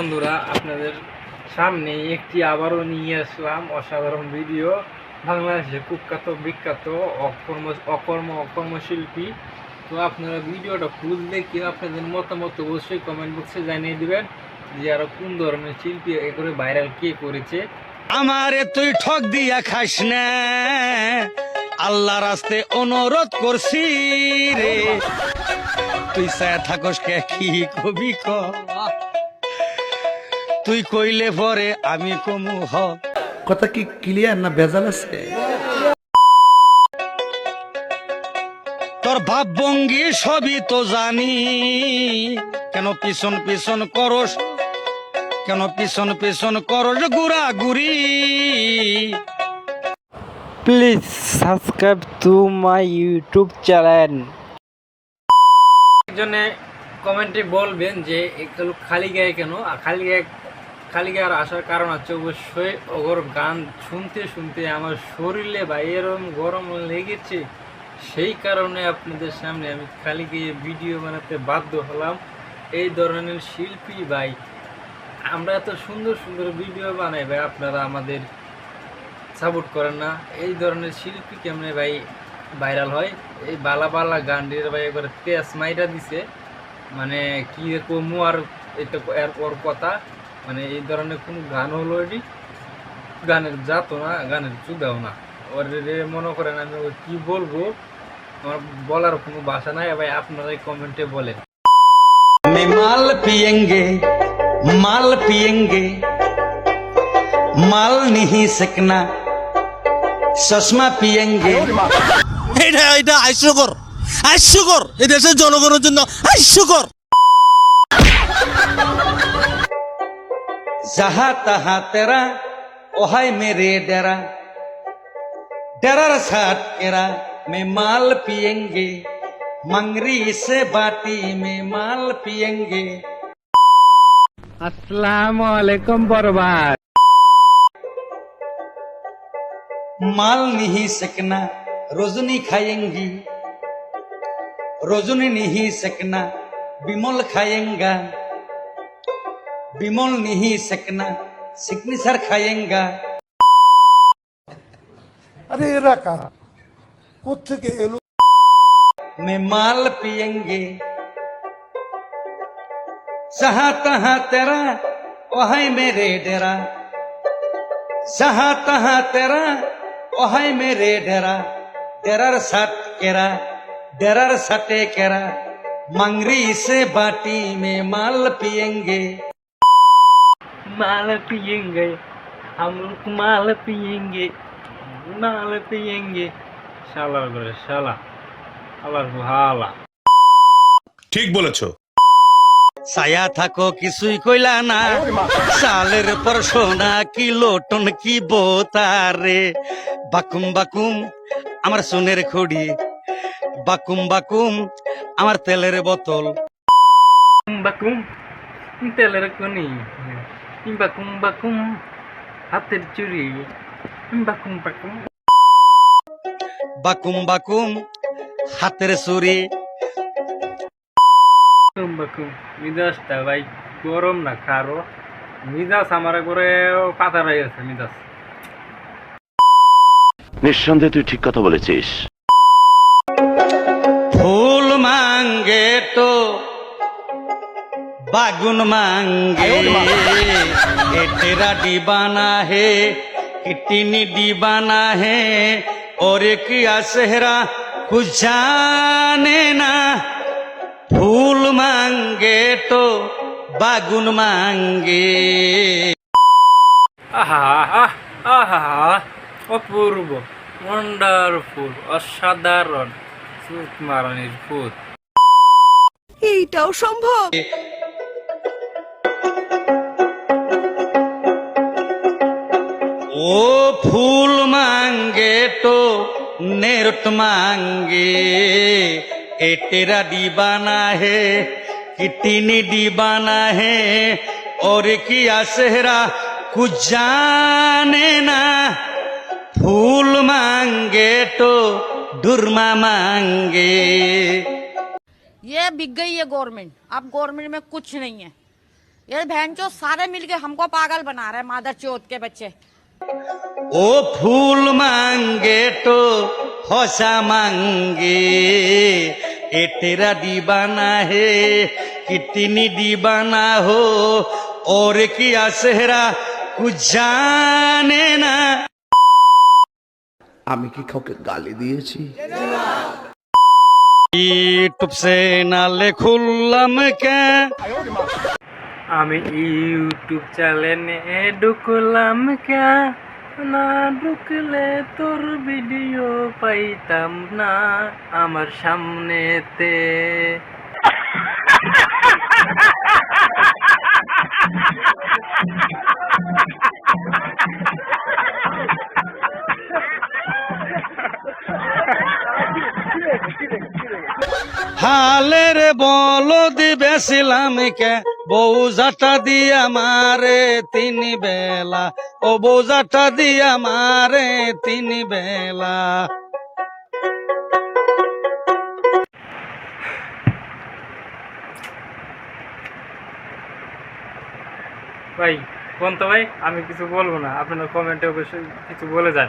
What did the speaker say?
বন্ধুরা, আপনাদের সামনে একটি আবারও নিয়ে আসলাম অসাধারণ ভিডিও। বাংলাদেশের কুখ্যাত বিখ্যাত অকর্ম শিল্পী। তো আপনারা ভিডিওটা ফুল দেখে আপনাদের মতামত অবশ্যই কমেন্ট বক্সে জানিয়ে দিবেন যে আরো কোন ধরনের শিল্পী এগুলো ভাইরাল কে করেছে। আমারে তুই ঠক দিয়া খাস না, আল্লাহ রাস্তে অনুরোধ করছি রে। তুই সায়া থাকস কে কি কবি ক, তুই কইলে পরে আমি কমু হ। কথা কি ক্লিয়ার না ভেজাল আছে? তোর ভাব ভঙ্গি সবই তো জানি, কেন পিছন পিছন করস, কেন পিছন পিছন করস গুড়া গুড়ি। Please subscribe to my YouTube channel. একজনে কমেন্টে বলবেন যে এগুলো খালি গায়ে কেন, আর খালি গায়ে আসার কারণ আছে অবশ্যই ওর গান শুনতে শুনতে আমার শরীরে বা এরকম গরম লেগেছে, সেই কারণে আপনাদের সামনে আমি খালি গায়ে ভিডিও বানাতে বাধ্য হলাম। এই ধরনের শিল্পী ভাই, আমরা এত সুন্দর সুন্দর ভিডিও বানাই ভাই, আপনারা আমাদের সাপোর্ট করেন না। এই ধরনের শিল্পী কেমনে ভাই ভাইরাল হয়? এই বালা বালা গান দিয়ে ভাই একবার তেজ মাইরা দিছে, মানে কি কমু আর এটা এরপর কথা, মানে এই ধরনের কোনো গান হলো এটি গানের জাতো না, গানের চুদাও না। ওর মনে করেন আমি ওর কি বলবো, আমার বলার কোনো ভাষা নাই ভাই, আপনারাই কমেন্টে বলেন। मैं माल पिएंगे, माल पिएंगे, माल नहीं सकना, चश्मा पिएंगे। এটা এটা হাস্যকর এই দেশের জনগণের জন্য হাস্যকর। जहाँ तहाँ तेरा ओहाय मेरे डेरा, डेरा साथ केरा में माल पिएंगे, मंगरी से बाटी में माल पिएंगे। আসসালামু আলাইকুম বরবাদ। माल नहीं सकना रोजनी खाएंगी, रोजनी नहीं सकना बिमल खाएंगा, बिमल नहीं सकना सिग्नेचर खाएंगा। আরে এরা কারা, কোত্থেকে এলো? में माल पिएंगे, जहाँ तहाँ तेरा वहां मेरे डेरा, जहाँ तहाँ तेरा वहां मेरे डेरा, डेरार साथ केरा, डेरार साटे केरा, मंगरी से बाटी में माल पिएंगे। माल पिएंगे हम लोग, माल पिएंगे, माल पिएंगे, শালা করে শালা আবার ভালা। ঠিক বলেছো। ছায়া থাকো কিছুই কইলা না, সালের পর সোনা কি লোটন কি বোতারে। বাকুম বাকুম আমার সোনের খড়ি, বাকুম বাকুম আমার তেলের বোতল। বাকুম তেলের কনি, বাকুম বাকুম হাতের চুরি, বাকুম বাকুম বাকুম বাকুম হাতের চুরি। বাকুম মিজাজটা ভাই গরম না খারো, মিজাজ আমার করে পাতা রয়ে গেছে মিজাজ। নিঃসন্দেহে তুই ঠিক কথা বলেছিস। ফুল মাঙ্গে তো বাগুন মাঙ্গে, এ তেরা ডিবানা হে কিটিনি ডিবানা হে, और क्या सेहरा कुछ जाने ना। फूल मांगे तो बागुन मांगे। আহা আহা আহা, অপূর্ব, ওয়ান্ডারফুল, অসাধারণ, চোখ মারানির ফুল। এইটাও সম্ভব? ओ फूल मांगे तो नेरट मांगे, ए तेरा दीवाना है कितनी दीवाना है, और क्या सेहरा कुछ जाने ना। फूल मांगे तो डुरमा मांगे। ये बिक गई है गवर्नमेंट, अब गवर्नमेंट में कुछ नहीं है। ये भैंचो सारे मिलके हमको पागल बना रहे हैं मादर चोत के बच्चे। ও ফুল মাঙ্গে তো হসা মাঙ্গে এ তেরা দিবানা হে কিতনি দিবানা হো और किया सेहरा कुछ जाने ना। আমি কি কাউকে গালি দিয়েছি? यूट्यूब से नाले खुल्लम के আমি ইউটিউব চ্যানেলে ঢুকলাম কে না ঢুকলে তোর ভিডিও পাইতাম না আমার সামনেতে। হালের বলো দিবেছিলাম কে বৌজাটা দিয়া মারে 3 বেলা ও বৌজাটা দিয়া মারে 3 বেলা। ভাই কোন তো ভাই, আমি কিছু বলবো না, আপনার কমেন্টে অবশ্যই কিছু বলে যান।